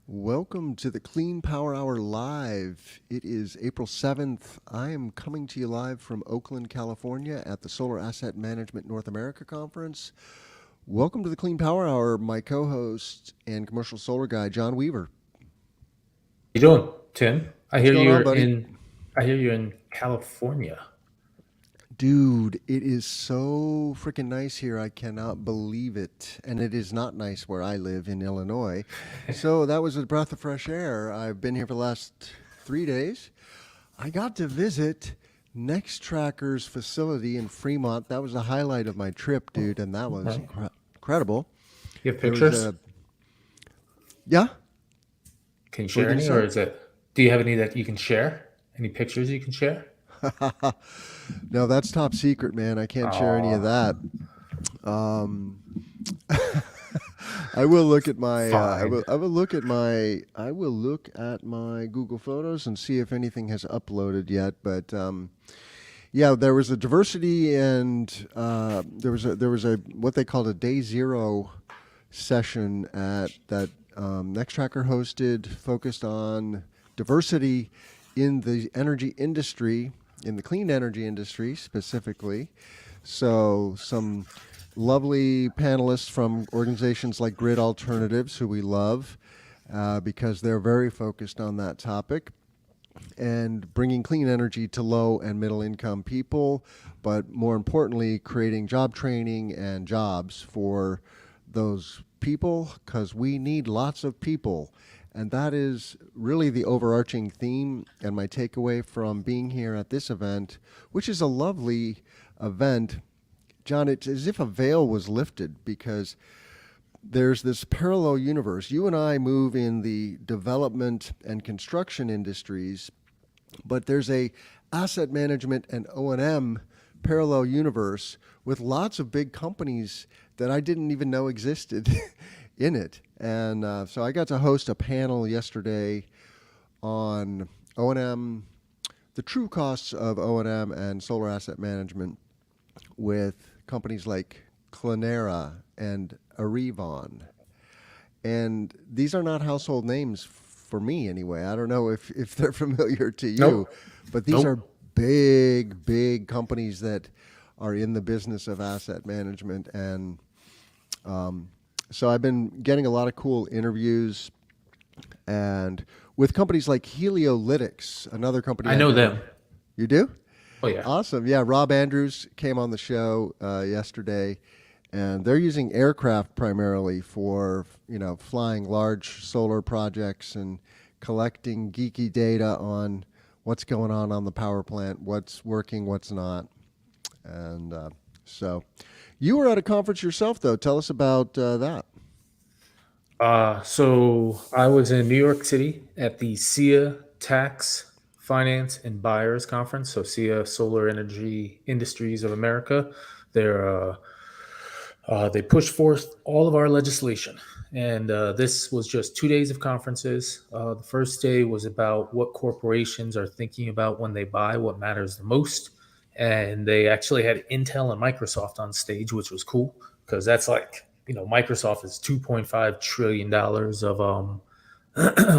Welcome to the Clean Power Hour Live. It is April 7th. I am coming to you live from Oakland, California at the Solar Asset Management North America Conference. Welcome to the Clean Power Hour, my co host and commercial solar guy, John Weaver. You doing, Tim? I What's hear going on, you're buddy? in. I hear you're in California. Dude, it is so freaking nice here. I cannot believe it. And it is not nice where I live in Illinois. So that was a breath of fresh air. I've been here for the last 3 days. I got to visit Next Tracker's facility in Fremont. That was the highlight of my trip, dude, and that was Right. incredible. You have There was pictures? a yeah. Can you What are you share gonna any, or say? is it? Do you have any that you can share? Any pictures you can share? No, that's top secret, man. I can't share any of Oh, that. Um, I will look at my. I fine. will. I will look at my. I will look at my Google Photos and see if anything has uploaded yet. But yeah, there was a diversity and there was a what they called a day zero session at that Next Tracker hosted, focused on diversity in the energy industry, in the clean energy industry specifically. So some lovely panelists from organizations like Grid Alternatives, who we love, because they're very focused on that topic and bringing clean energy to low and middle income people, but more importantly, creating job training and jobs for those people because we need lots of people. And that is really the overarching theme and my takeaway from being here at this event, which is a lovely event. John, it's as if a veil was lifted because there's this parallel universe. You and I move in the development and construction industries, but there's a asset management and O&M parallel universe with lots of big companies that I didn't even know existed in it. And so I got to host a panel yesterday on O&M, the true costs of O&M and solar asset management with companies like Clenera and Arevon. And these are not household names for me anyway. I don't know if they're familiar to you, Nope. but these are Nope. big companies that are in the business of asset management. And um, so I've been getting a lot of cool interviews and with companies like Heliolytics, another company I I'd know never. them. You do? Oh yeah. Awesome. Yeah, Rob Andrews came on the show yesterday, and they're using aircraft primarily for flying large solar projects and collecting geeky data on what's going on the power plant, what's working, what's not, and so you were at a conference yourself, though. Tell us about that. So I was in New York City at the SIA Tax Finance and Buyers Conference. So SIA, Solar Energy Industries of America. They're they pushed forth all of our legislation. And this was just 2 days of conferences. The first day was about what corporations are thinking about when they buy, what matters the most. And they actually had Intel and Microsoft on stage, which was cool because that's like, Microsoft is $2.5 trillion of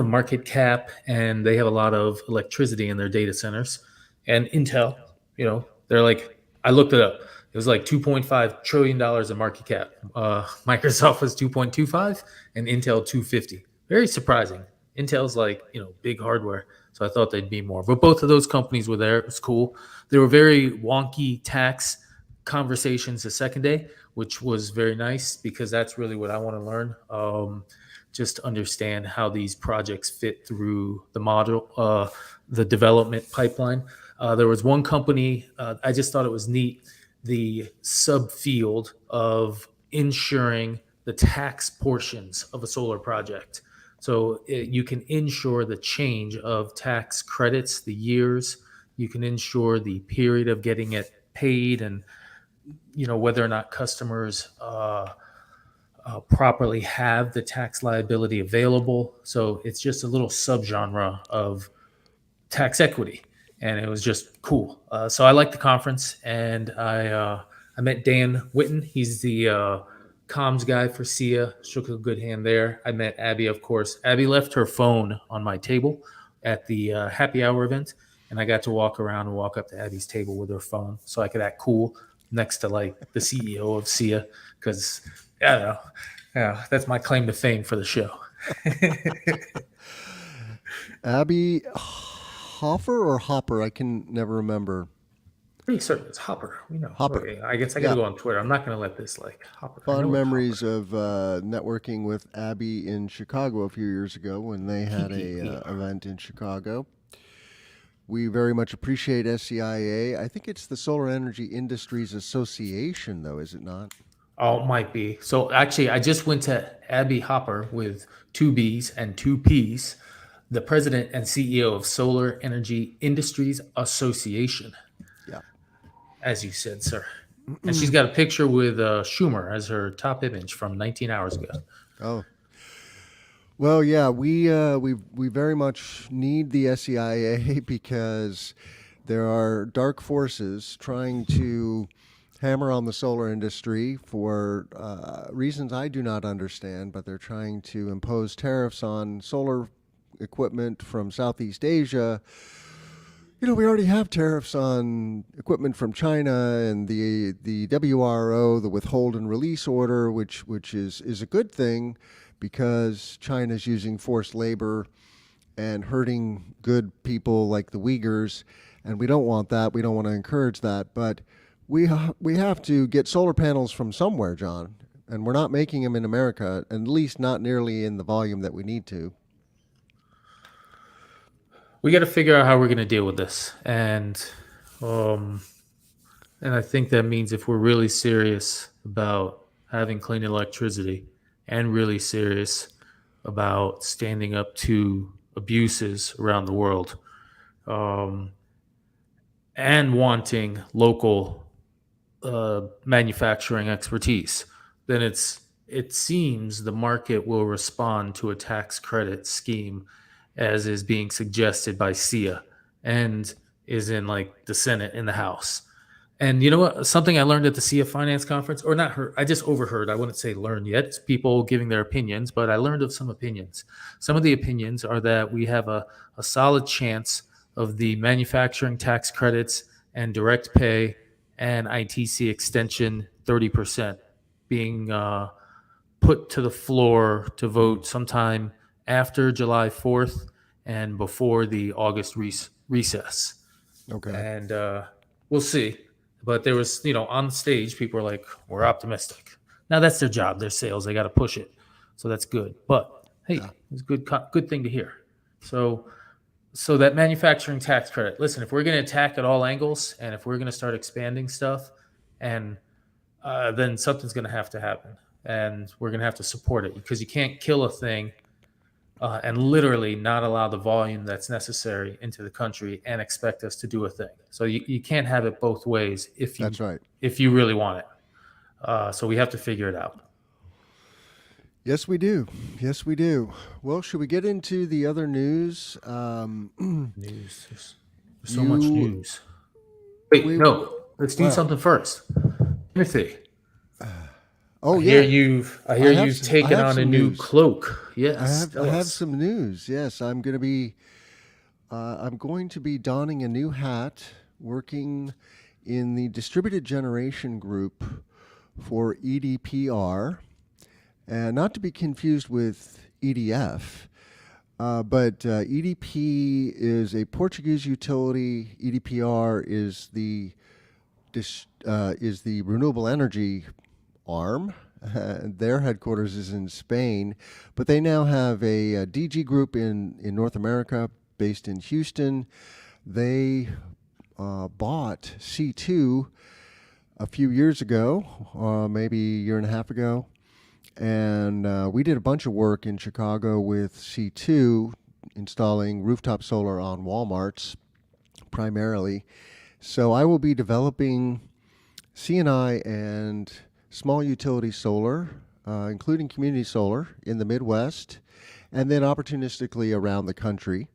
market cap, and they have a lot of electricity in their data centers. And Intel, they're like, I looked it up. It was like $2.5 trillion in market cap. Microsoft was 2.25 and Intel 250. Very surprising. Intel's like, big hardware. So I thought they'd be more. But both of those companies were there. It was cool. There were very wonky tax conversations the second day, which was very nice because that's really what I want to learn. Just to understand how these projects fit through the model, the development pipeline. There was one company, I just thought it was neat, the subfield of insuring the tax portions of a solar project. So you can insure the change of tax credits, the years, you can insure the period of getting it paid, and whether or not customers properly have the tax liability available. So it's just a little subgenre of tax equity, and it was just cool. So I liked the conference, and I met Dan Witten. He's the comms guy for SIA, shook a good hand there. I met Abby, of course. Abby left her phone on my table at the happy hour event, and I got to walk around and walk up to Abby's table with her phone so I could act cool next to like the CEO of SIA, because I don't know, yeah, that's my claim to fame for the show. Abby Hoffer or Hopper? I can never remember. Pretty certain it's Hopper. We know. Hopper. Okay, I guess I got Yeah. to go on Twitter. I'm not going to let this like Hopper. I Fond know it's memories Hopper. of networking with Abby in Chicago a few years ago when they had a event in Chicago. We very much appreciate SCIA. I think it's the Solar Energy Industries Association, though, is it not? Oh, it might be. So actually, I just went to Abby Hopper with two B's and two P's, the president and CEO of Solar Energy Industries Association, Yeah. as you said, sir. And she's got a picture with Schumer as her top image from 19 hours ago. Oh. Well, yeah, we very much need the SCIA because there are dark forces trying to hammer on the solar industry for reasons I do not understand, but they're trying to impose tariffs on solar equipment from Southeast Asia. You know, we already have tariffs on equipment from China and the WRO, the withhold and release order, which is a good thing because China's using forced labor and hurting good people like the Uyghurs, and we don't want that. We don't want to encourage that, but we have to get solar panels from somewhere, John, and we're not making them in America, at least not nearly in the volume that we need to. We got to figure out how we're going to deal with this, and I think that means if we're really serious about having clean electricity and really serious about standing up to abuses around the world, um, and wanting local manufacturing expertise, then it seems the market will respond to a tax credit scheme as is being suggested by SIA and is in like the Senate and the House. And you know what? Something I learned at the SIA Finance Conference, or not heard, I just overheard. I wouldn't say learned yet. It's people giving their opinions, but I learned of some opinions. Some of the opinions are that we have a solid chance of the manufacturing tax credits and direct pay and ITC extension 30% being put to the floor to vote sometime after July 4th and before the August recess. Okay. And we'll see. But there was, on the stage, people were like, we're optimistic. Now that's their job, their sales. They got to push it. So that's good. But hey, it's a good thing to hear. So that manufacturing tax credit, listen, if we're going to attack at all angles and if we're going to start expanding stuff, and then something's going to have to happen. And we're going to have to support it because you can't kill a thing and literally not allow the volume that's necessary into the country and expect us to do a thing. So you can't have it both ways That's right. if you really want it. So we have to figure it out. Yes, we do. Yes, we do. Well, should we get into the other news? News. There's so much news. Wait, no. Let's do something first. Timothy. Oh, I yeah. hear you've taken on a new cloak. Yes. I have some news. Yes, I'm going to be donning a new hat, working in the distributed generation group for EDPR, and not to be confused with EDF. But EDP is a Portuguese utility. EDPR is the renewable energy arm. Their headquarters is in Spain, but they now have a DG group in North America based in Houston. They bought C2 a few years ago, maybe a year and a half ago, and we did a bunch of work in Chicago with C2, installing rooftop solar on Walmarts primarily. So I will be developing C&I and small utility solar, including community solar in the Midwest, and then opportunistically around the country.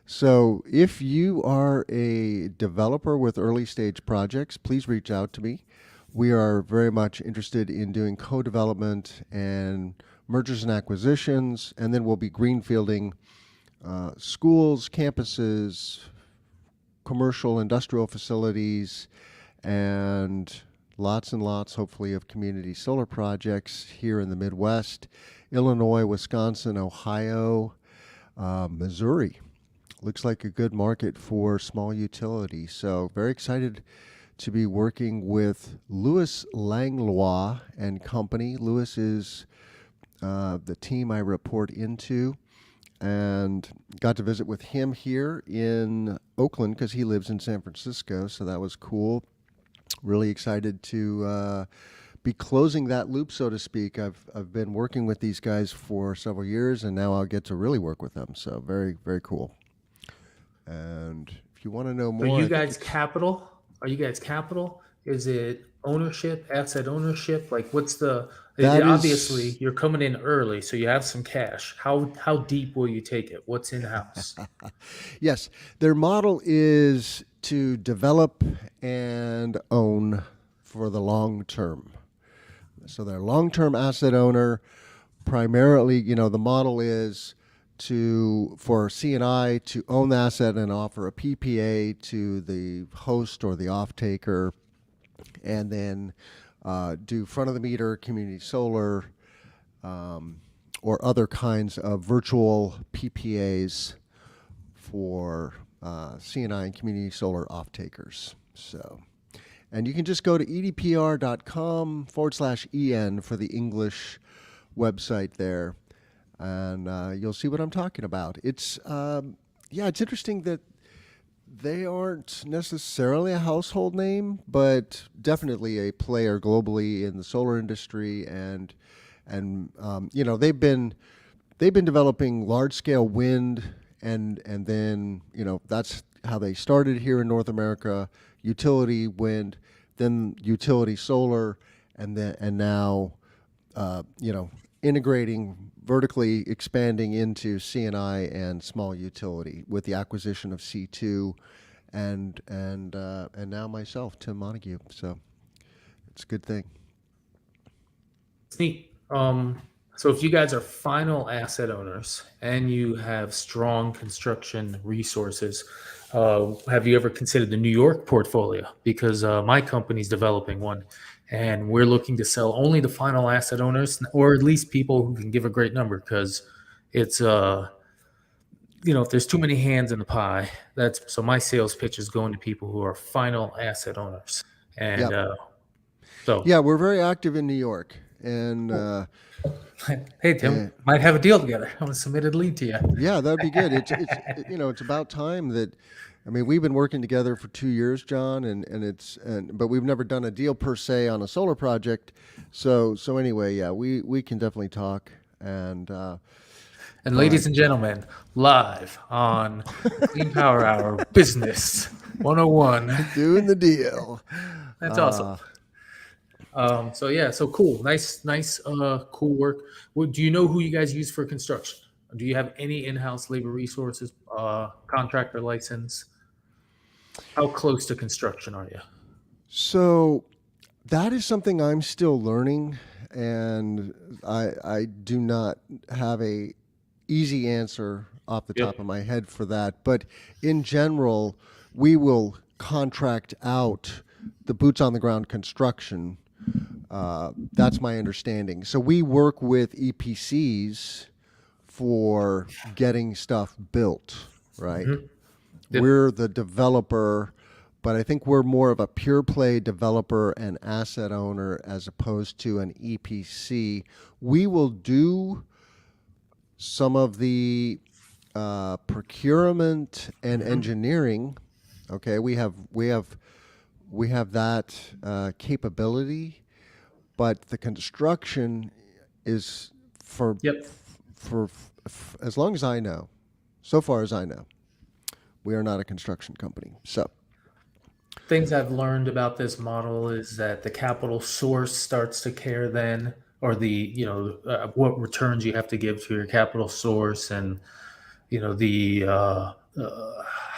So if you are a developer with early stage projects, please reach out to me we are very much interested in doing co-development and mergers and acquisitions, and then we'll be greenfielding schools, campuses, commercial, industrial facilities, and lots, hopefully, of community solar projects here in the Midwest, Illinois, Wisconsin, Ohio, Missouri. Looks like a good market for small utility. So very excited to be working with Louis Langlois and company. Louis is the team I report into, and got to visit with him here in Oakland because he lives in San Francisco. So that was cool. Really excited to be closing that loop, so to speak. I've been working with these guys for several years, and now I'll get to really work with them. So very cool. And if you want to know more, Are you guys capital? Are you guys capital? Is it ownership, asset ownership? Like, what's the? Obviously, you're coming in early, so you have some cash. How deep will you take it? What's in house? Yes, their model is to develop and own for the long term. So they're long-term asset owner. Primarily, the model is for C&I to own the asset and offer a PPA to the host or the off-taker, and then do front-of-the-meter community solar or other kinds of virtual PPAs for C&I and community solar off-takers. So, and you can just go to edpr.com/en for the English website there, and you'll see what I'm talking about. It's it's interesting that they aren't necessarily a household name, but definitely a player globally in the solar industry, and they've been developing large scale wind, and then that's how they started here in North America: utility wind, then utility solar, and now integrating, vertically expanding into C&I and small utility with the acquisition of C2, and now myself, Tim Montague. So it's a good thing. It's neat. So if you guys are final asset owners and you have strong construction resources, have you ever considered the New York portfolio? Because my company's developing one, and we're looking to sell only the final asset owners, or at least people who can give a great number. Because it's if there's too many hands in the pie, so my sales pitch is going to people who are final asset owners, and Yep. so Yeah, we're very active in New York, and hey Tim, might have a deal together. I'm gonna submit a lead to you. yeah, that'd be good. It's about time that. I mean, we've been working together for 2 years, John, but we've never done a deal per se on a solar project. So anyway, yeah, we can definitely talk. And ladies and gentlemen, live on Clean Power Hour Business 101. doing the deal. That's awesome. So cool. Nice, cool work. Do you know who you guys use for construction? Do you have any in-house labor resources, contractor license? How close to construction are you? So that is something I'm still learning, and I do not have a easy answer off the top of my head for that. But in general, we will contract out the boots on the ground construction. That's my understanding. So we work with EPCs for getting stuff built, right? Mm-hmm. Yep. We're the developer, but I think we're more of a pure play developer and asset owner as opposed to an EPC. We will do some of the procurement and engineering. Okay, we have that capability, but the construction is for as long as I know, so far as I know, we are not a construction company. So things I've learned about this model is that the capital source starts to care then, or what returns you have to give to your capital source, and the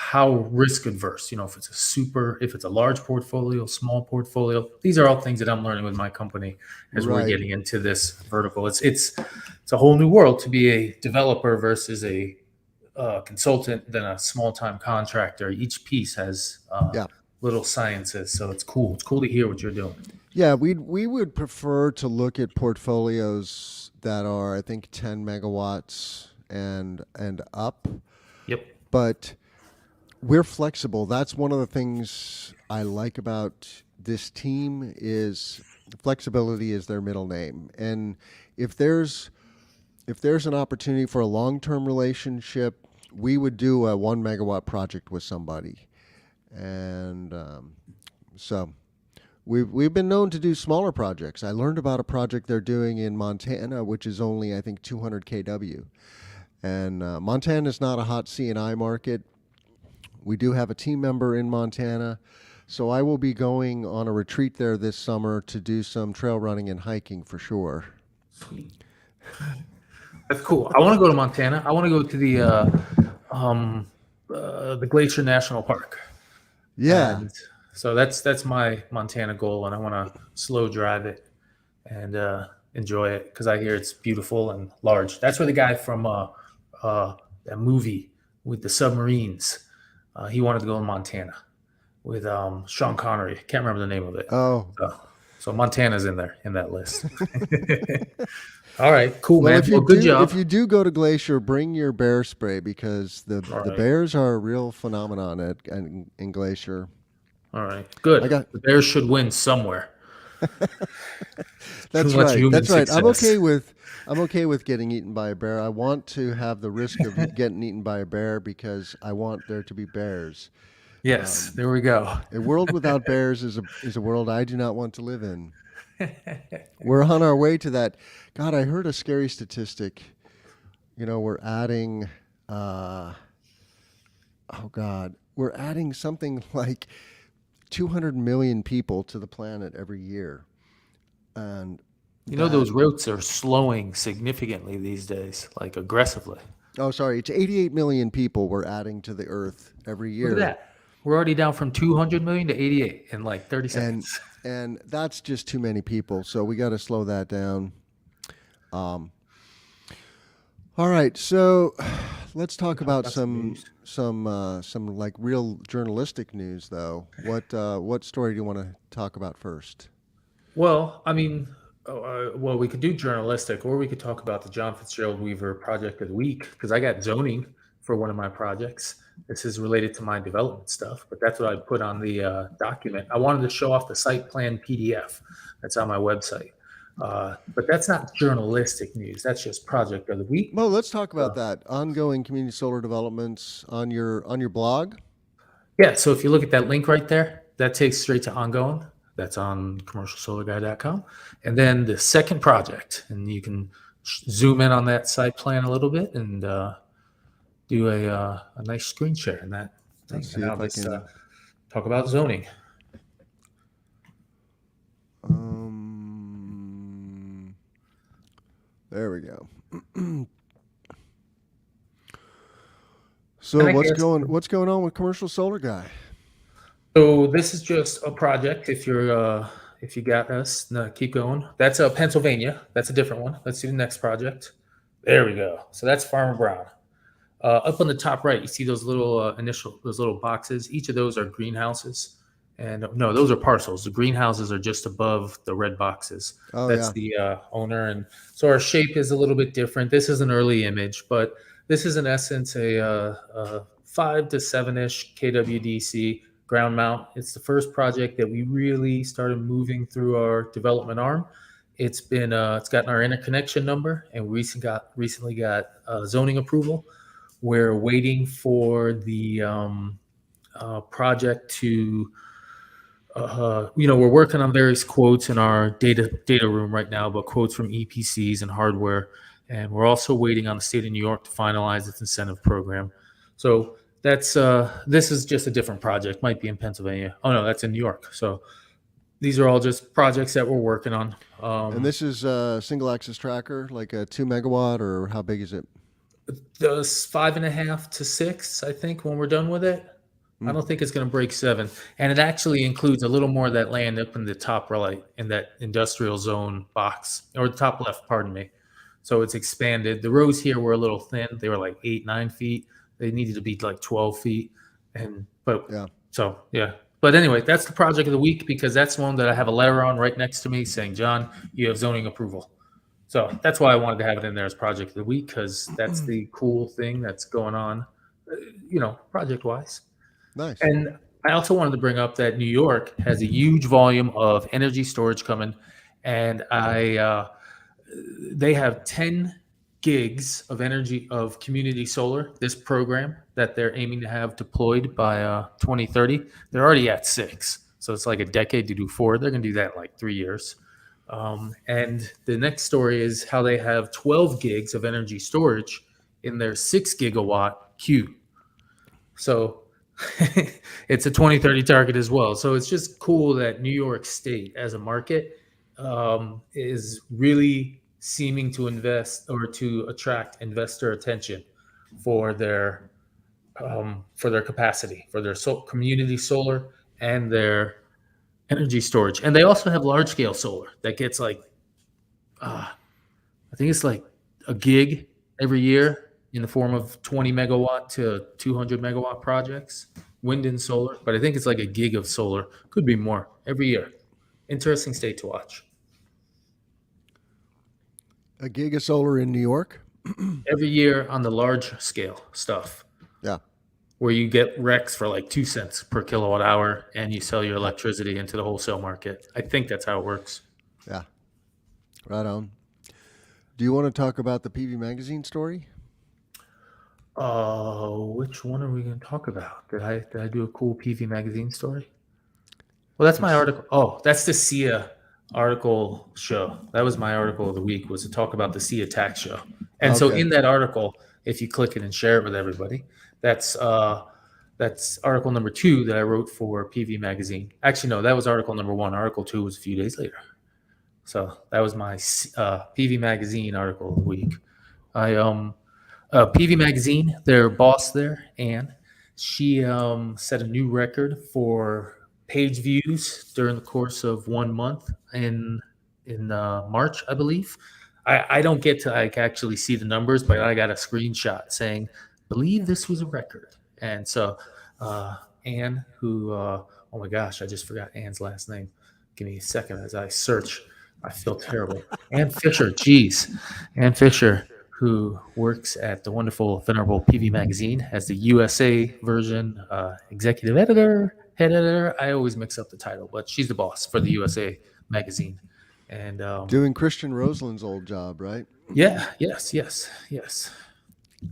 how risk adverse, if it's a large portfolio, small portfolio. These are all things that I'm learning with my company as we're Right. getting into this vertical. It's a whole new world to be a developer versus a consultant than a small time contractor. Each piece has Yeah. little sciences, so it's cool. It's cool to hear what you're doing. Yeah, we would prefer to look at portfolios that are, I think, 10 megawatts and up, Yep. but we're flexible. That's one of the things I like about this team is flexibility is their middle name. And if there's if there's an opportunity for a long-term relationship, we would do a 1 megawatt project with somebody. And so we've been known to do smaller projects. I learned about a project they're doing in Montana, which is only, I think, 200 kW. And Montana is not a hot C&I market. We do have a team member in Montana, so I will be going on a retreat there this summer to do some trail running and hiking for sure. Sweet. That's cool. I want to go to Montana. I want to go to the Glacier National Park. Yeah. And so that's my Montana goal, and I want to slow drive it and enjoy it because I hear it's beautiful and large. That's where the guy from that movie with the submarines, he wanted to go in Montana with Sean Connery. Can't remember the name of it. Oh. So Montana's in there in that list. All right, cool, Well, man. if you Good do job. if you do go to Glacier, bring your bear spray because All the right. bears are a real phenomenon in Glacier. All right, good. I got The Bears should win somewhere. That's Too much right. human That's right. success. I'm okay with getting eaten by a bear. I want to have the risk of getting eaten by a bear because I want there to be bears. Yes, there we go. A world without bears is a world I do not want to live in. We're on our way to that. God, I heard a scary statistic. We're adding oh God, we're adding something like 200 million people to the planet every year. And that Those rates are slowing significantly these days, like aggressively. oh sorry, it's 88 million people we're adding to the earth every Look at year. that. We're already down from 200 million to 88 in like 30 And seconds. and that's just too many people, so we got to slow that down. Um all right, so let's talk about Got some some news. some like real journalistic news though. What story do you want to talk about first? Well, I mean, we could do journalistic, or we could talk about the John Fitzgerald Weaver Project of the Week because I got zoning for one of my projects. This is related to my development stuff, but that's what I put on the document. I wanted to show off the site plan PDF that's on my website, but that's not journalistic news. That's just Project of the Week. Well, let's talk about Uh, that. Ongoing community solar developments on your blog. Yeah, so if you look at that link right there, that takes straight to ongoing. That's on commercialsolarguy.com. And then the second project, and you can zoom in on that site plan a little bit and do a nice screen share in that thing. Let's And see I'll if I just can. talk about zoning. There we go. So And I guess what's going on with Commercial Solar Guy? so. This is just a project. If you got us, no, keep going. That's Pennsylvania. That's a different one. Let's do the next project. There we go. So that's Farmer Brown. Up on the top right, you see those little those little boxes. Each of those are greenhouses, and no, those are parcels. The greenhouses are just above the red boxes. Oh That's yeah. the owner, and so our shape is a little bit different. This is an early image, but this is in essence a 5 to 7-ish kWdc ground mount. It's the first project that we really started moving through our development arm. It's gotten our interconnection number, and we recently got zoning approval. We're waiting for the project to, we're working on various quotes in our data room right now, but quotes from EPCs and hardware. And we're also waiting on the state of New York to finalize its incentive program. So this is just a different project. Might be in Pennsylvania. Oh no, that's in New York. So these are all just projects that we're working on. And this is a single axis tracker, like a 2 megawatt, or how big is it? The 5.5 to 6, I think, when we're done with it. I don't think it's going to break 7. And it actually includes a little more of that land up in the top right, in that industrial zone box, or the top left, pardon me. So it's expanded. The rows here were a little thin. They were like 8, 9 feet. They needed to be like 12 feet. Yeah. So yeah. But anyway, that's the project of the week, because that's one that I have a letter on right next to me saying, John, you have zoning approval. So that's why I wanted to have it in there as project of the week, because that's the cool thing that's going on, project wise. Nice. And I also wanted to bring up that New York has a huge volume of energy storage coming, and they have 10 gigs of energy of community solar. This program that they're aiming to have deployed by 2030, they're already at 6, so it's like a decade to do 4. They're going to do that in like 3 years. And the next story is how they have 12 gigs of energy storage in their 6 gigawatt queue. So it's a 2030 target as well. So it's just cool that New York State as a market is really seeming to invest or to attract investor attention for their capacity, for their community solar and their energy storage. And they also have large scale solar that gets like, I think it's like a gig every year in the form of 20 megawatt to 200 megawatt projects, wind and solar. But I think it's like a gig of solar, could be more every year. Interesting state to watch. A gig of solar in New York? Every year on the large scale stuff. Yeah. Where you get RECs for like 2 cents per kilowatt hour and you sell your electricity into the wholesale market. I think that's how it works. Yeah. Right on. Do you want to talk about the PV Magazine story? Which one are we going to talk about? Did I do a cool PV Magazine story? Well, that's my article. Oh, that's the SIA article show. That was my article of the week, was to talk about the SIA tax show. And so Okay. in that article, if you click it and share it with everybody, that's article number 2 that I wrote for PV Magazine. Actually, no, that was article number 1. Article 2 was a few days later. So that was my PV Magazine article of the week. PV Magazine, their boss there, Anne, she set a new record for page views during the course of 1 month in March, I believe. I don't get to actually see the numbers, but I got a screenshot saying, believe this was a record. And so Anne, who, oh my gosh, I just forgot Anne's last name. Give me a second as I search. I feel terrible. Ann Fisher, geez. Ann Fisher, who works at the wonderful, venerable PV Magazine as the USA version executive editor, head editor. I always mix up the title, but she's the boss for the USA Magazine. And doing Christian Roseland's old job, right? Yeah, yes.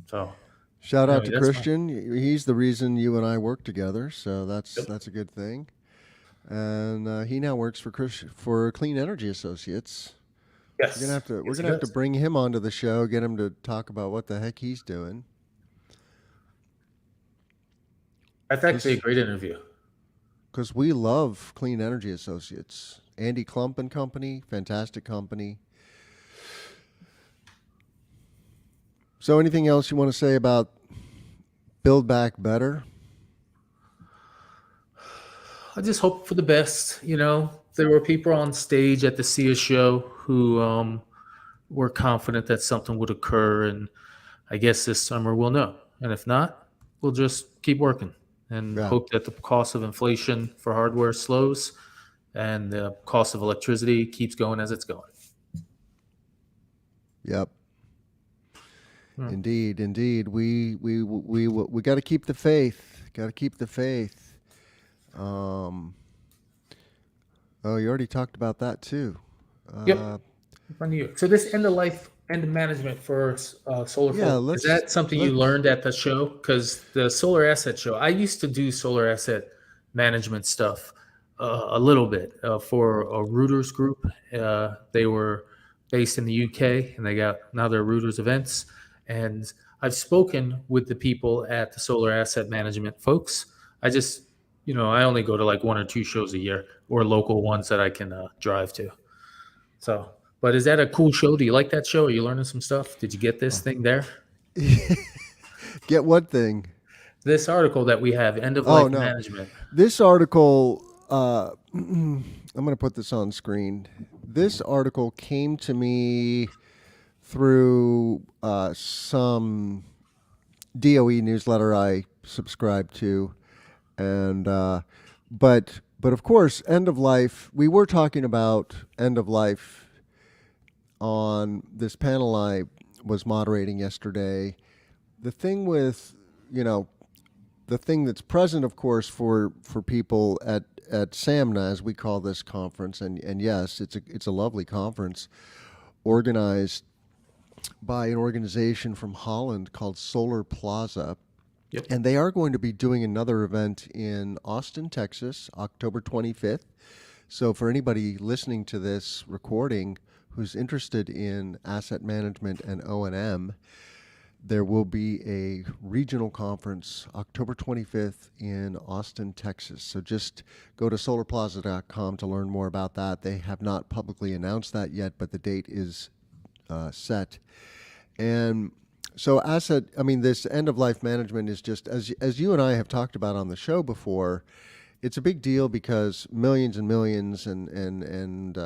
So shout out to Christian. He's the reason you and I work together, so that's a good thing. And he now works for Clean Energy Associates. Yes, we're gonna have to bring him onto the show, get him to talk about what the heck he's doing. That's actually a great interview. Because we love Clean Energy Associates. Andy Klump and Company, fantastic company. So anything else you want to say about Build Back Better? I just hope for the best. There were people on stage at the SIA show who were confident that something would occur, and I guess this summer we'll know. And if not, we'll just keep working and hope that the cost of inflation for hardware slows and the cost of electricity keeps going as it's going. Yep. Indeed. We got to keep the faith. Got to keep the faith. Oh, you already talked about that too. Yep. So this end of life, end of management for solar. Is that something you learned at the show? Because the solar asset show, I used to do solar asset management stuff a little bit for a Reuters group. They were based in the UK, and now they're Reuters events. And I've spoken with the people at the solar asset management folks. I just, I only go to like 1 or 2 shows a year, or local ones that I can drive to. So, but is that a cool show? Do you like that show? Are you learning some stuff? Did you get this thing there? Get what thing? This article that we have, end of Oh life no, management. this article. I'm going to put this on screen. This article came to me through some DOE newsletter I subscribe to, and but of course, end of life. We were talking about end of life on this panel I was moderating yesterday. The thing with the thing that's present, of course, for people at SAMNA, as we call this conference, and yes, it's a lovely conference organized by an organization from Holland called Solar Plaza. Yep. And they are going to be doing another event in Austin, Texas, October 25th. So for anybody listening to this recording who's interested in asset management and O&M, there will be a regional conference October 25th in Austin, Texas. So just go to solarplaza.com to learn more about that. They have not publicly announced that yet, but the date is set. And so this end of life management is just, as you and I have talked about on the show before, it's a big deal because millions and millions and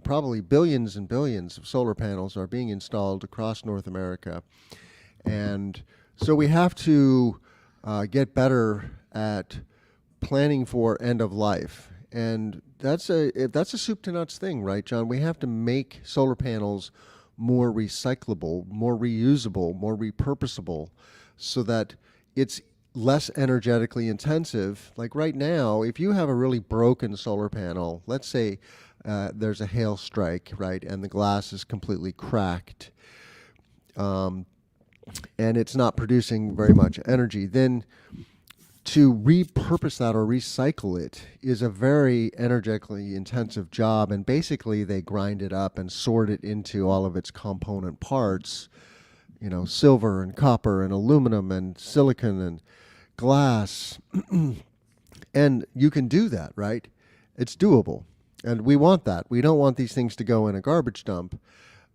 probably billions and billions of solar panels are being installed across North America. And so we have to get better at planning for end of life. And that's a soup to nuts thing, right, John? We have to make solar panels more recyclable, more reusable, more repurposable, so that it's less energetically intensive. Like right now, if you have a really broken solar panel, let's say there's a hail strike, right, and the glass is completely cracked, and it's not producing very much energy, then to repurpose that or recycle it is a very energetically intensive job. And basically, they grind it up and sort it into all of its component parts, silver and copper and aluminum and silicon and glass. And you can do that, right? It's doable. And we want that. We don't want these things to go in a garbage dump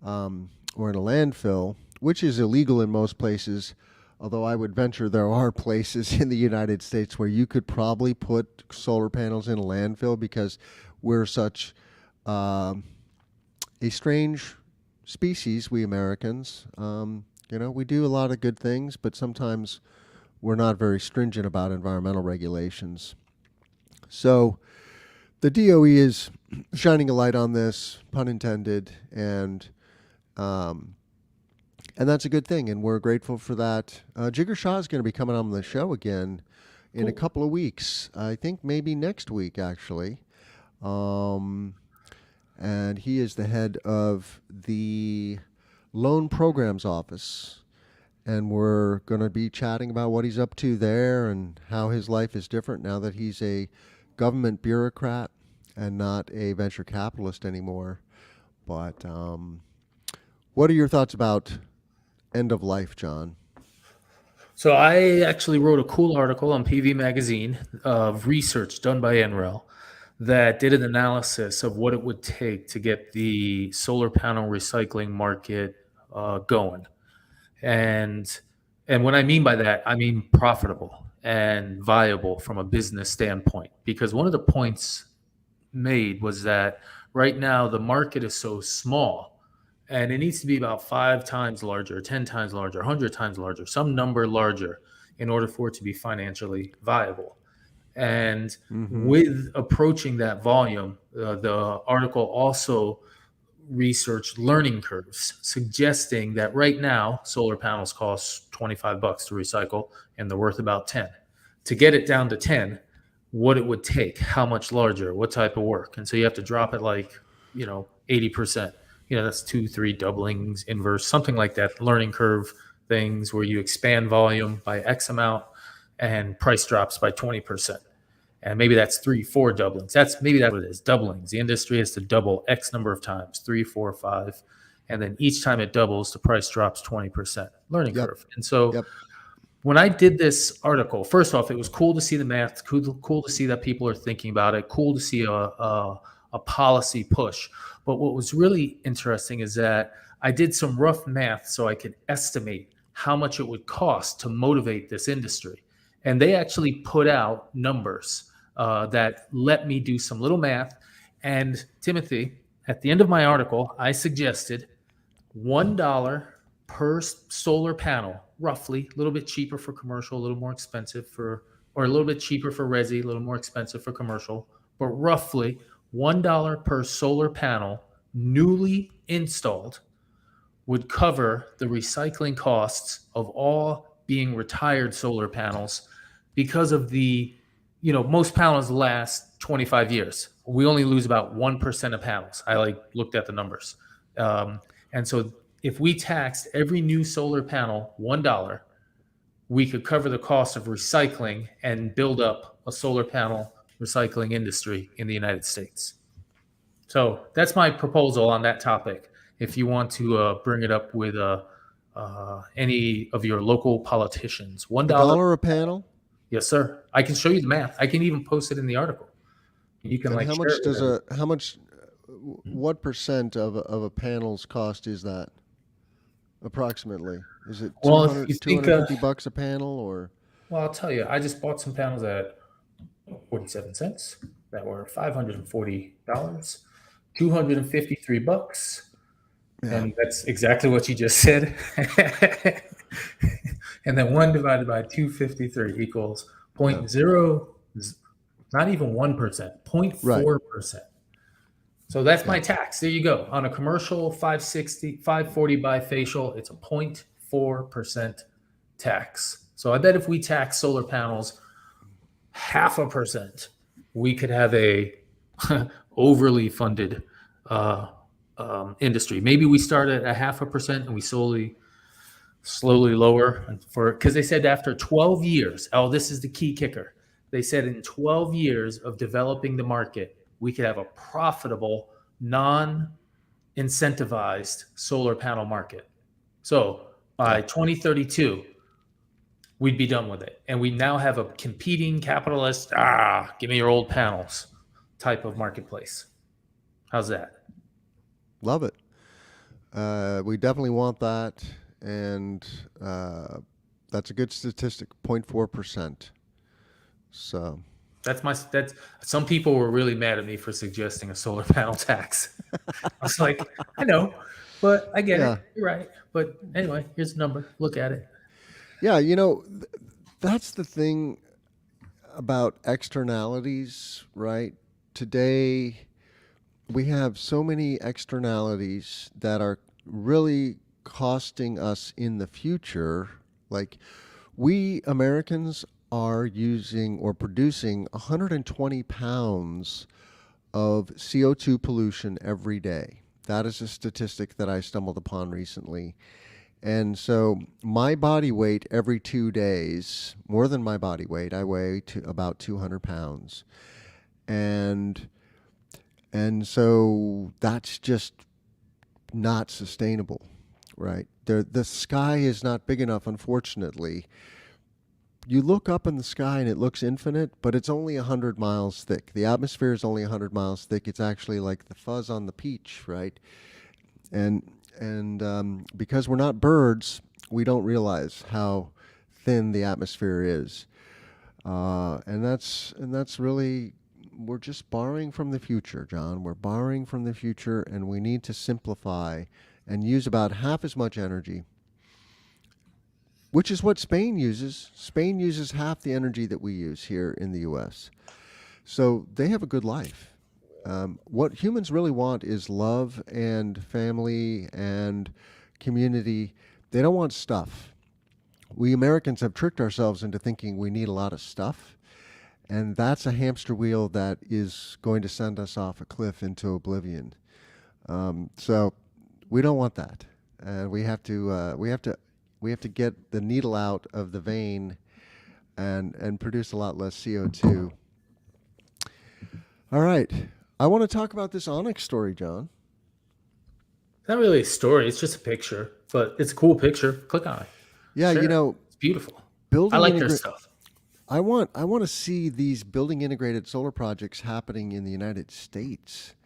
or in a landfill, which is illegal in most places. Although I would venture there are places in the United States where you could probably put solar panels in a landfill because we're such a strange species, we Americans. We do a lot of good things, but sometimes we're not very stringent about environmental regulations. So the DOE is shining a light on this, pun intended, and that's a good thing, and we're grateful for that. Jigar Shah is going to be coming on the show again in a couple of weeks. I think maybe next week, actually. And he is the head of the Loan Programs Office. And we're going to be chatting about what he's up to there and how his life is different now that he's a government bureaucrat and not a venture capitalist anymore. But what are your thoughts about end of life, John? So I actually wrote a cool article on PV Magazine of research done by NREL that did an analysis of what it would take to get the solar panel recycling market going. And what I mean by that, I mean profitable and viable from a business standpoint. Because one of the points made was that right now the market is so small and it needs to be about 5 times larger, 10 times larger, 100 times larger, some number larger in order for it to be financially viable. And with approaching that volume, the article also researched learning curves, suggesting that right now solar panels cost $25 to recycle and they're worth about 10. To get it down to 10, what it would take, how much larger, what type of work. And so you have to drop it 80%. That's 2-3 doublings, inverse, something like that. Learning curve things where you expand volume by X amount and price drops by 20%. And maybe that's 3-4 doublings. That's what it is. Doublings. The industry has to double X number of times, 3, 4, 5. And then each time it doubles, the price drops 20%. Learning curve. And so when I did this article, first off, it was cool to see the math, cool to see that people are thinking about it, cool to see a policy push. But what was really interesting is that I did some rough math so I could estimate how much it would cost to motivate this industry. And they actually put out numbers that let me do some little math. And Timothy, at the end of my article, I suggested $1 per solar panel, roughly, a little bit cheaper for commercial, a little more expensive for, or a little bit cheaper for resi, a little more expensive for commercial, but roughly $1 per solar panel newly installed would cover the recycling costs of all being retired solar panels because of most panels last 25 years. We only lose about 1% of panels. I looked at the numbers. And so if we taxed every new solar panel $1, we could cover the cost of recycling and build up a solar panel recycling industry in the United States. So that's my proposal on that topic. If you want to bring it up with any of your local politicians, A $1. dollar a panel? Yes, sir. I can show you the math. I can even post it in the article. You can And how share much it with does everyone. what percent of a panel's cost is that approximately? Is it Well, if you think, $250 a panel or? well, I'll tell you, I just bought some panels at 47 cents that were $540, $253. Yeah. And that's exactly what you just said. And then 1 divided by 253 equals Yeah. 0.0, not even 1%, Right. 0.4%. So that's my Yeah. tax. There you go. On a commercial 540 bifacial, it's a 0.4% tax. So I bet if we tax solar panels 0.5%, we could have a overly funded industry. Maybe we start at 0.5% and we slowly lower because they said after 12 years, oh, this is the key kicker. They said in 12 years of developing the market, we could have a profitable, non-incentivized solar panel market. So by 2032, we'd be done with it. And we now have a competing capitalist, give me your old panels type of marketplace. How's that? Love it. We definitely want that, and that's a good statistic, 0.4%. So That's some people were really mad at me for suggesting a solar panel tax. I was like, I know, but I get yeah, it. You're right. But anyway, here's the number. Look at it. yeah. That's the thing about externalities, right? Today, we have so many externalities that are really costing us in the future. Like, we Americans are using or producing 120 pounds of CO2 pollution every day. That is a statistic that I stumbled upon recently. And so my body weight every 2 days, more than my body weight, I weigh about 200 pounds. And so that's just not sustainable, right? The sky is not big enough, unfortunately. You look up in the sky and it looks infinite, but it's only 100 miles thick. The atmosphere is only 100 miles thick. It's actually like the fuzz on the peach, right? And because we're not birds, we don't realize how thin the atmosphere is. And that's really, we're just borrowing from the future, John. We're borrowing from the future, and we need to simplify and use about half as much energy, which is what Spain uses. Spain uses half the energy that we use here in the U.S. So they have a good life. What humans really want is love and family and community. They don't want stuff. We Americans have tricked ourselves into thinking we need a lot of stuff. And that's a hamster wheel that is going to send us off a cliff into oblivion. So we don't want that. And we have to get the needle out of the vein and produce a lot less CO2. All right. I want to talk about this Onyx story, John. It's not really a story. It's just a picture, but it's a cool picture. Click on it. Yeah, Share it. It's beautiful. I building like their stuff. I want to see these building integrated solar projects happening in the United States.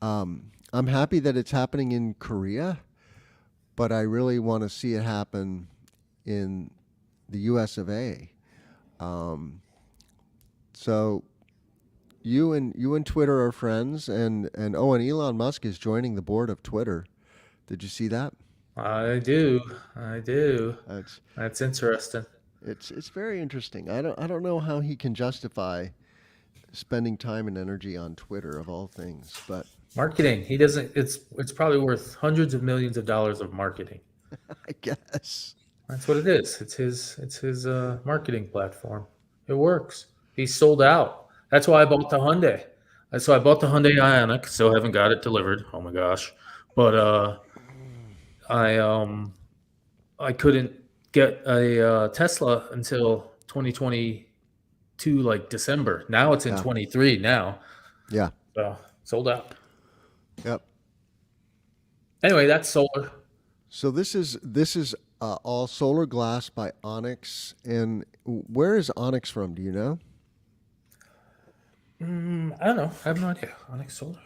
I'm happy that it's happening in Korea, but I really want to see it happen in the U.S. of A. Um, so you and Twitter are friends, and oh, and Elon Musk is joining the board of Twitter. Did you see that? I do. I do. It's That's interesting. it's very interesting. I don't know how he can justify spending time and energy on Twitter of all things, but Marketing. He doesn't. It's probably worth hundreds of millions of dollars of marketing. I guess. That's what it is. It's his marketing platform. It works. He's sold out. That's why I bought the Hyundai. That's why I bought the Hyundai Ioniq. Still haven't got it delivered. Oh my gosh! But I I couldn't get a Tesla until 2022, like December. Now it's in Yeah. 23 now. Yeah. So sold out. Yep. Anyway, that's solar. So this is all solar glass by Onyx, and where is Onyx from? Do you know? I don't know. I have no idea. Onyx Solar.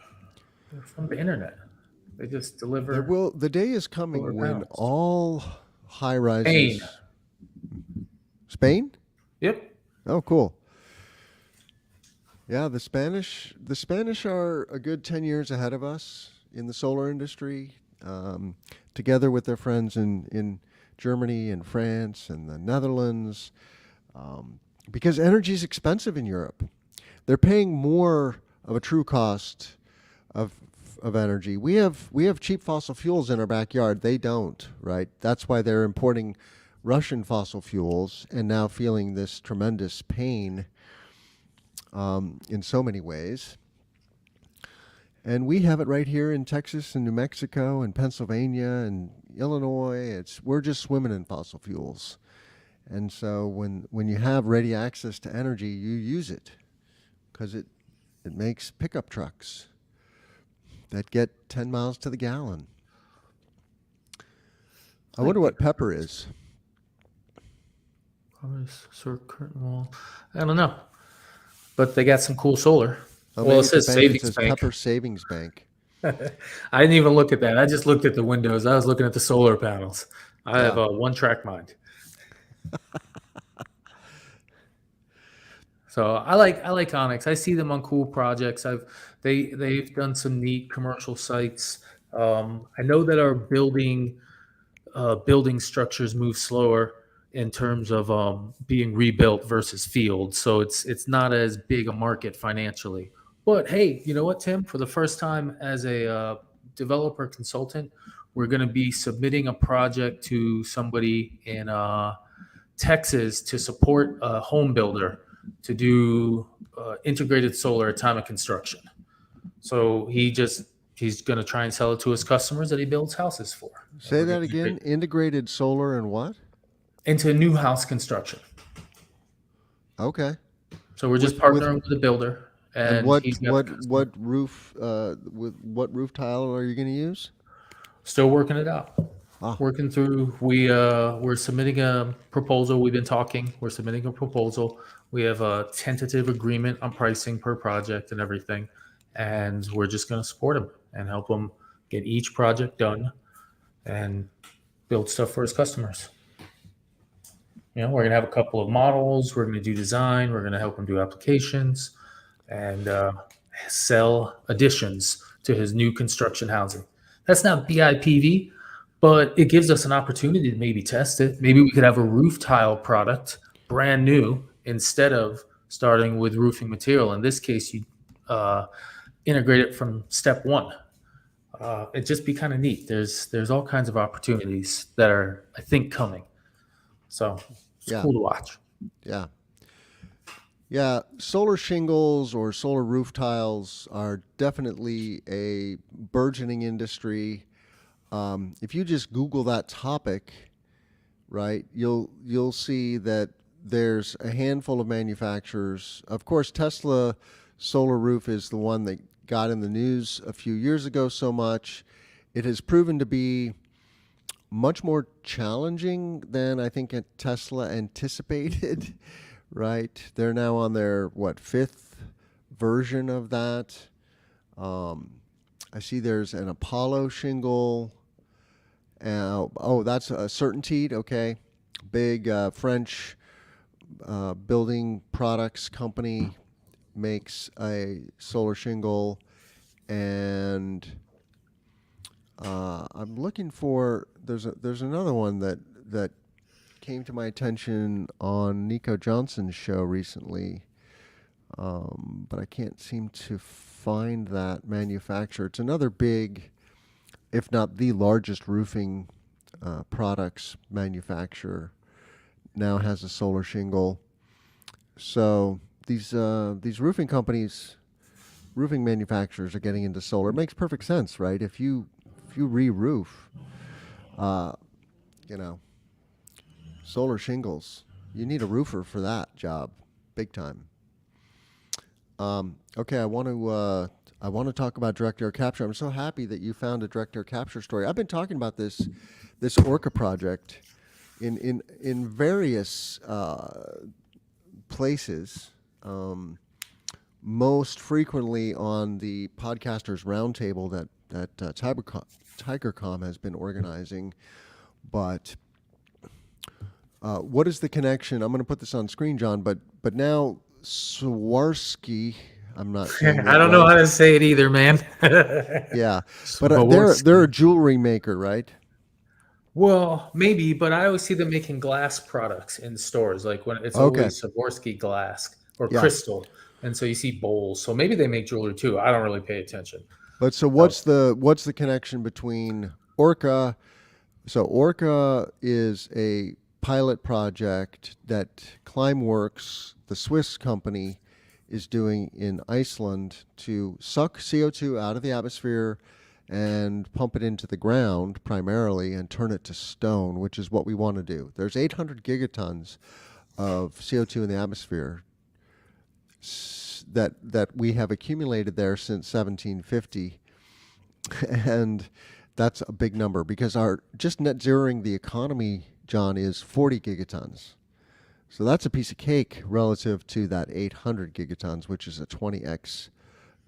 They're from the internet. They just deliver The day is solar coming when panels. all high Spain. rises. Spain? Yep. Oh, cool. Yeah, the Spanish are a good 10 years ahead of us in the solar industry, together with their friends in Germany and France and the Netherlands, because energy is expensive in Europe. They're paying more of a true cost of of energy. We have cheap fossil fuels in our backyard. They don't, right? That's why they're importing Russian fossil fuels and now feeling this tremendous pain, in so many ways. And we have it right here in Texas and New Mexico and Pennsylvania and Illinois. We're just swimming in fossil fuels. And so when you have ready access to energy, you use it because it makes pickup trucks that get 10 miles to the gallon. I wonder what pepper is. Curtain wall. I don't know, but they got some cool solar. Oh, Well, maybe it it's a says bank. It savings says bank. Pepper Savings Bank. I didn't even look at that. I just looked at the windows. I was looking at the solar panels. I have Yeah. a one-track mind. So I like Onyx. I see them on cool projects. They've done some neat commercial sites. I know that our building structures move slower in terms of being rebuilt versus field. So it's not as big a market financially. But hey, you know what, Tim? For the first time as a developer consultant, we're going to be submitting a project to somebody in Texas to support a home builder to do integrated solar at time of construction. So he's going to try and sell it to his customers that he builds houses for. And Say we're going that to again. Integrated solar and what? into new house construction. Okay. So we're just With partnering with a builder, and and what he's got the what customer. what roof with what roof tile are you going to use? Still working it out. Ah, Working through. We're submitting a proposal. We've been talking. We're submitting a proposal. We have a tentative agreement on pricing per project and everything, and we're just going to support him and help him get each project done and build stuff for his customers. We're going to have a couple of models. We're going to do design. We're going to help him do applications and sell additions to his new construction housing. That's not BIPV, but it gives us an opportunity to maybe test it. Maybe we could have a roof tile product, brand new, instead of starting with roofing material. In this case, you uh, integrate it from step one. It'd just be kind of neat. There's all kinds of opportunities that are, I think, coming. So it's yeah, cool to watch. yeah, yeah. Solar shingles or solar roof tiles are definitely a burgeoning industry. If you just Google that topic, right, you'll see that there's a handful of manufacturers. Of course, Tesla solar roof is the one that got in the news a few years ago so much. It has proven to be much more challenging than I think Tesla anticipated, right? They're now on their, what, fifth version of that. I see there's an Apollo shingle. Oh, that's a Certainteed, okay. Big French building products company makes a solar shingle, and I'm looking for. There's another one that came to my attention on Nico Johnson's show recently, but I can't seem to find that manufacturer. It's another big, if not the largest roofing products manufacturer. Now has a solar shingle. So these roofing companies, roofing manufacturers are getting into solar. It makes perfect sense, right? If you re-roof, uh, you know, solar shingles, you need a roofer for that job, big time. Okay, I want to talk about direct air capture. I'm so happy that you found a direct air capture story. I've been talking about this Orca project in various places. Most frequently on the podcasters roundtable that TigerCom has been organizing. But what is the connection? I'm going to put this on screen, John. But now Swarovski. I'm not saying I that don't know right. how to say it either, man. Yeah, but they're Swarovski. a jewelry maker, right? Well, maybe, but I always see them making glass products in stores. Like when it's Okay. always Swarovski glass or Yeah. crystal, and so you see bowls. So maybe they make jewelry too. I don't really pay attention. But so So what's the connection between Orca? So Orca is a pilot project that Climeworks, the Swiss company, is doing in Iceland to suck CO2 out of the atmosphere and pump it into the ground primarily and turn it to stone, which is what we want to do. There's 800 gigatons of CO2 in the atmosphere that we have accumulated there since 1750, and that's a big number because our just net zeroing the economy, John, is 40 gigatons. So that's a piece of cake relative to that 800 gigatons, which is a 20x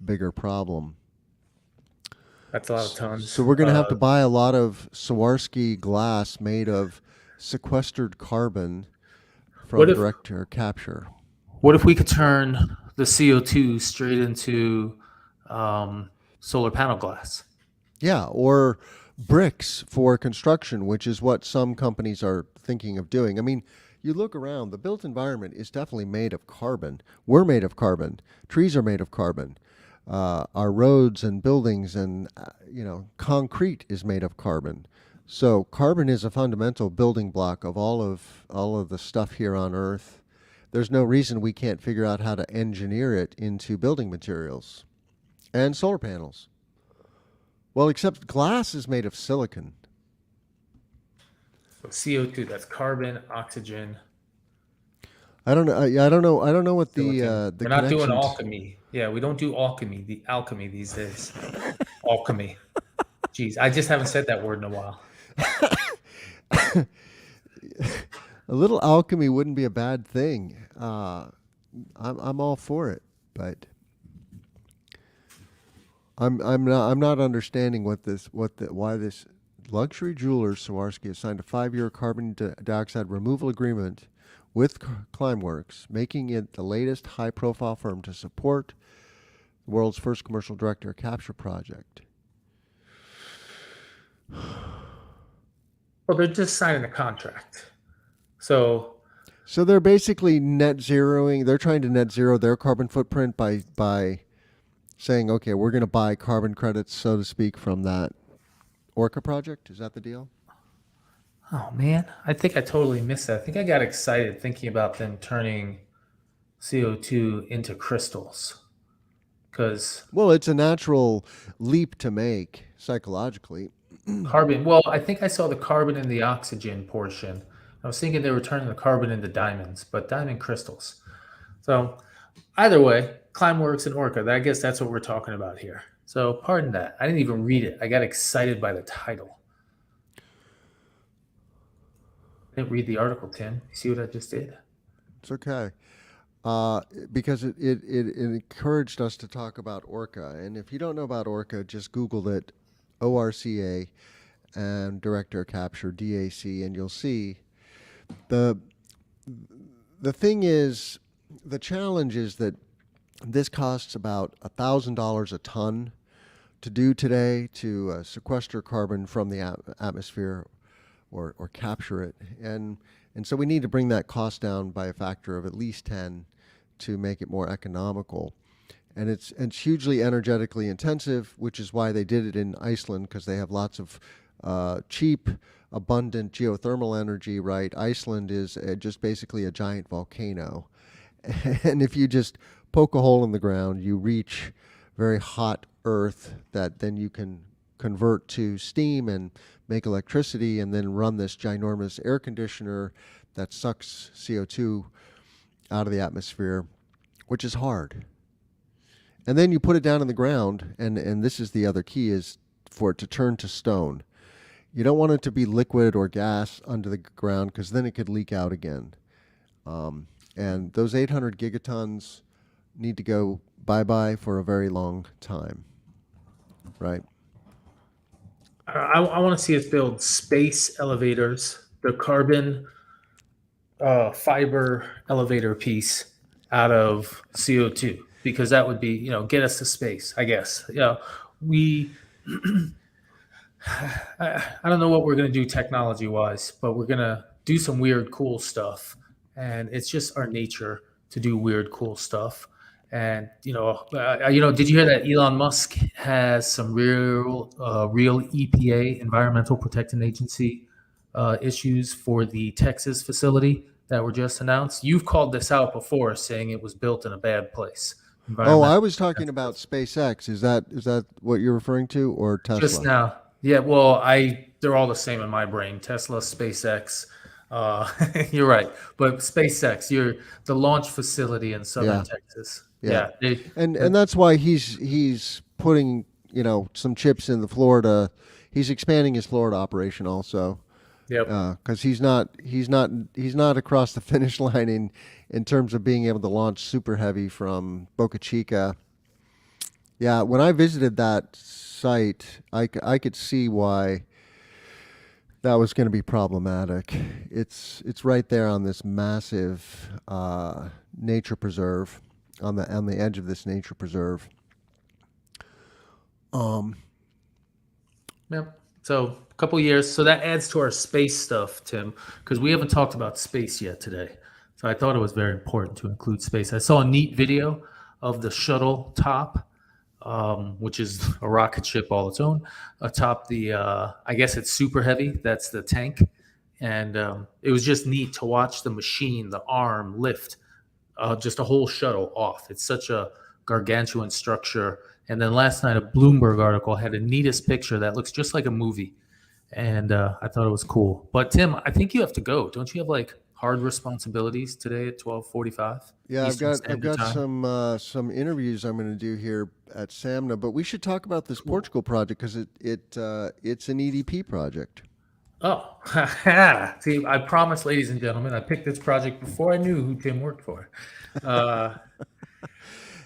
bigger problem. that's a lot of So tons. we're going to have to buy a lot of Swarovski glass made of sequestered carbon What from if direct air capture. what if we could turn the CO2 straight into solar panel glass? Yeah, or bricks for construction, which is what some companies are thinking of doing. I mean, you look around, the built environment is definitely made of carbon. We're made of carbon. Trees are made of carbon. Our roads and buildings and concrete is made of carbon. So carbon is a fundamental building block of all of the stuff here on Earth. There's no reason we can't figure out how to engineer it into building materials and solar panels. Well, except glass is made of silicon. So CO2, that's carbon, oxygen, I don't know. I don't know. I don't know what silicon. the We're not doing connections. alchemy. Yeah, we don't do alchemy these days. Alchemy. Jeez, I just haven't said that word in a while. A little alchemy wouldn't be a bad thing. I'm all for it, but I'm not understanding why this luxury jeweler Swarovski has signed a 5-year carbon dioxide removal agreement with Climeworks, making it the latest high-profile firm to support the world's first commercial direct air capture project. Well, they're just signing a contract. So So they're basically net zeroing. They're trying to net zero their carbon footprint by saying, okay, we're going to buy carbon credits, so to speak, from that Orca project. Is that the deal? oh man, I think I totally missed that. I think I got excited thinking about them turning CO2 into crystals. Because Well, it's a natural leap to make psychologically. carbon, well, I think I saw the carbon and the oxygen portion. I was thinking they were turning the carbon into diamonds, but diamond crystals. So either way, Climeworks and Orca, I guess that's what we're talking about here. So pardon that. I didn't even read it. I got excited by the title. I didn't read the article, Tim. You see what I just did? It's okay. Because it encouraged us to talk about Orca. And if you don't know about Orca, just Google it, ORCA, and direct air capture, DAC, and you'll see the the thing is, the challenge is that this costs about $1,000 a ton to do today to sequester carbon from the atmosphere or capture it. And so we need to bring that cost down by a factor of at least 10 to make it more economical. And it's hugely energetically intensive, which is why they did it in Iceland, because they have lots of cheap, abundant geothermal energy. Right, Iceland is just basically a giant volcano, and if you just poke a hole in the ground, you reach very hot earth that then you can convert to steam and make electricity, and then run this ginormous air conditioner that sucks CO2 out of the atmosphere, which is hard. And then you put it down in the ground, and this is the other key, is for it to turn to stone. You don't want it to be liquid or gas under the ground, because then it could leak out again. And those 800 gigatons need to go bye-bye for a very long time, right? I want to see us build space elevators, the carbon fiber elevator piece out of CO2, because that would be, get us to space, I guess. We, I don't know what we're going to do technology wise, but we're going to do some weird, cool stuff. And it's just our nature to do weird, cool stuff. And did you hear that Elon Musk has some real EPA, Environmental Protection Agency, issues for the Texas facility that were just announced? You've called this out before, saying it was built in a bad place. Oh, I was talking about SpaceX. Is that what you're referring to, or Just Tesla? now. Yeah, well, they're all the same in my brain. Tesla, SpaceX. Uh, you're right, but SpaceX, the launch facility in southern Yeah, Texas. yeah. Yeah, they. And that's why he's putting some chips in the Florida. He's expanding his Florida operation also, Yep. because he's not across the finish line in terms of being able to launch super heavy from Boca Chica. Yeah, when I visited that site, I could see why that was going to be problematic. It's right there on this massive nature preserve, on the edge of this nature preserve. Um, Yep. So a couple years. So that adds to our space stuff, Tim, because we haven't talked about space yet today. So I thought it was very important to include space. I saw a neat video of the shuttle top, which is a rocket ship all its own, atop the. I guess it's super heavy. That's the tank, and it was just neat to watch the machine, the arm lift just a whole shuttle off. It's such a gargantuan structure. And then last night, a Bloomberg article had the neatest picture that looks just like a movie, and I thought it was cool. But Tim, I think you have to go. Don't you have like hard responsibilities today at 12:45 yeah, I've Eastern got Standard Time? some interviews I'm going to do here at SAMNA, but we should talk about this Cool. Portugal project, because it's an EDP project. Oh, see, I promise, ladies and gentlemen, I picked this project before I knew who Tim worked for. Uh, Yeah,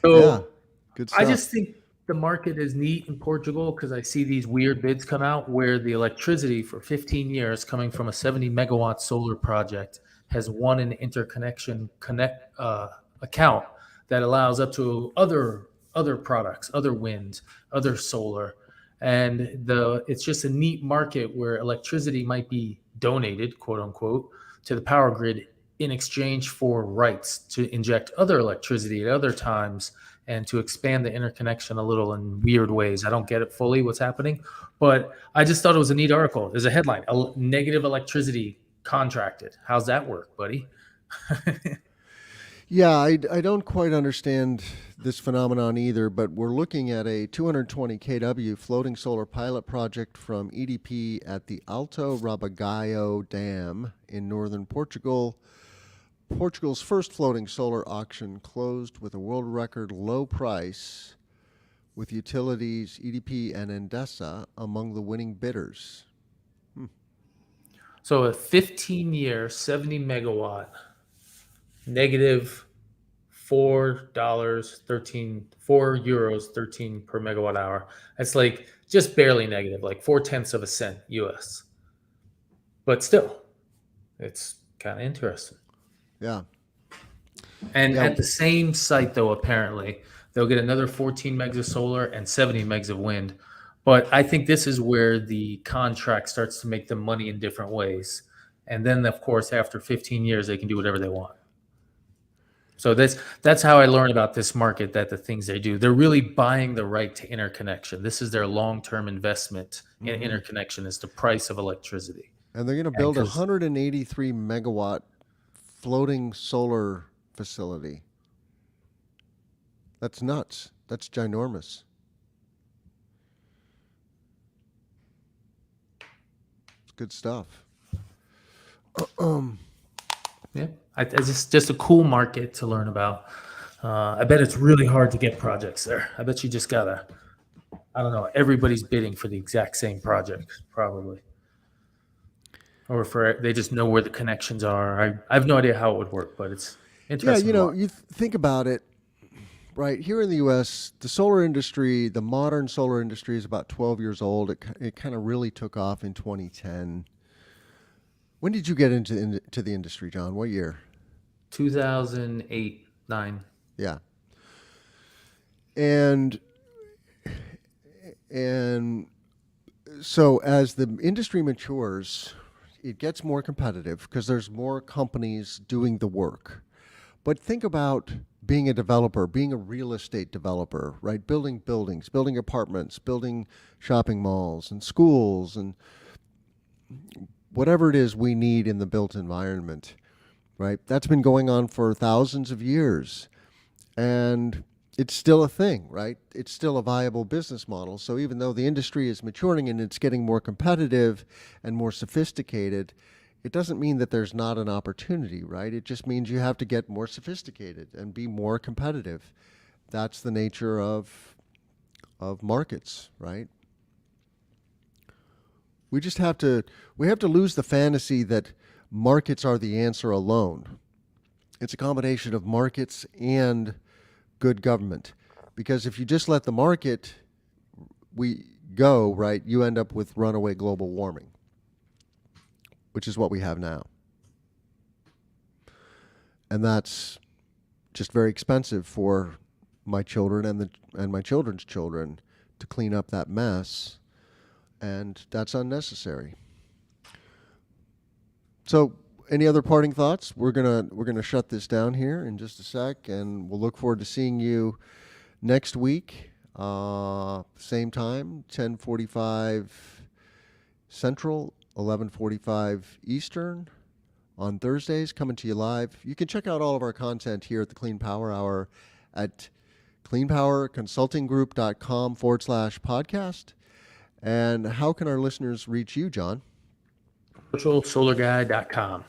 so good I stuff. just think the market is neat in Portugal because I see these weird bids come out where the electricity for 15 years coming from a 70 megawatt solar project has won an interconnection account that allows up to other products, other wind, other solar, and it's just a neat market where electricity might be donated, quote unquote, to the power grid in exchange for rights to inject other electricity at other times and to expand the interconnection a little in weird ways. I don't get it fully what's happening, but I just thought it was a neat article. There's a headline: negative electricity contracted. How's that work, buddy? Yeah, I don't quite understand this phenomenon either, but we're looking at a 220 kW floating solar pilot project from EDP at the Alto Rabagaio Dam in northern Portugal. Portugal's first floating solar auction closed with a world record low price, with utilities EDP and Endesa among the winning bidders. So a 15-year, 70 megawatt, negative €4 13 per megawatt hour. That's like just barely negative, like 4/10 of a cent US. But still, it's kind of interesting. Yeah. And Yeah. at the same site, though, apparently, they'll get another 14 megs of solar and 70 megs of wind. But I think this is where the contract starts to make them money in different ways. And then, of course, after 15 years, they can do whatever they want. So that's how I learned about this market, that the things they do, they're really buying the right to interconnection. This is their long-term investment in interconnection, is the price of electricity. And they're going to And build a because 183 megawatt floating solar facility. That's nuts. That's ginormous. It's good stuff. yeah, it's just a cool market to learn about. I bet it's really hard to get projects there. I bet you just gotta, I don't know, everybody's bidding for the exact same project, probably. Or for they just know where the connections are. I have no idea how it would work, but it's Yeah, interesting to watch. you think about it, right? Here in the U.S., the solar industry, the modern solar industry is about 12 years old. It kind of really took off in 2010. When did you get into the industry, John? What year? 2008, 9. Yeah. And and so as the industry matures, it gets more competitive because there's more companies doing the work. But think about being a developer, being a real estate developer, right? Building buildings, building apartments, building shopping malls and schools and whatever it is we need in the built environment, right? That's been going on for thousands of years. And it's still a thing, right? It's still a viable business model. So even though the industry is maturing and it's getting more competitive and more sophisticated, it doesn't mean that there's not an opportunity, right? It just means you have to get more sophisticated and be more competitive. That's the nature of markets, right? We have to lose the fantasy that markets are the answer alone. It's a combination of markets and good government. Because if you just let the market go, right, you end up with runaway global warming, which is what we have now. And that's just very expensive for my children and my children's children to clean up that mess, and that's unnecessary. So, any other parting thoughts? We're gonna shut this down here in just a sec, and we'll look forward to seeing you next week, same time, 10:45 Central, 11:45 Eastern, on Thursdays, coming to you live. You can check out all of our content here at the Clean Power Hour at cleanpowerconsultinggroup.com/podcast. And how can our listeners reach you, John? Commercialsolarguy.com.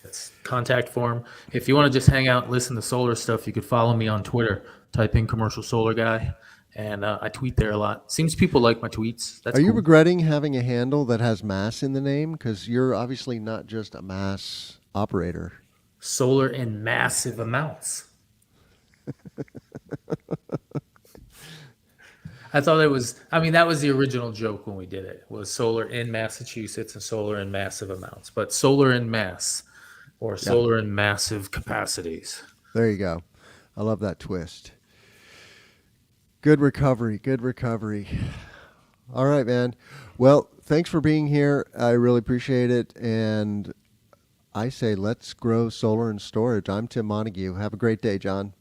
That's contact form. If you want to just hang out and listen to solar stuff, you could follow me on Twitter. Type in Commercial Solar Guy, and I tweet there a lot. Seems people like my tweets. That's Are you cool. regretting having a handle that has mass in the name? Because you're obviously not just a mass operator. Solar in massive amounts. I thought it was, I mean, that was the original joke when we did it, was solar in Massachusetts and solar in massive amounts. But solar in mass, or solar in massive capacities. There you go. I love that twist. Good recovery. Good recovery. All right, man. Well, thanks for being here. I really appreciate it. And I say let's grow solar and storage. I'm Tim Montague. Have a great day, John.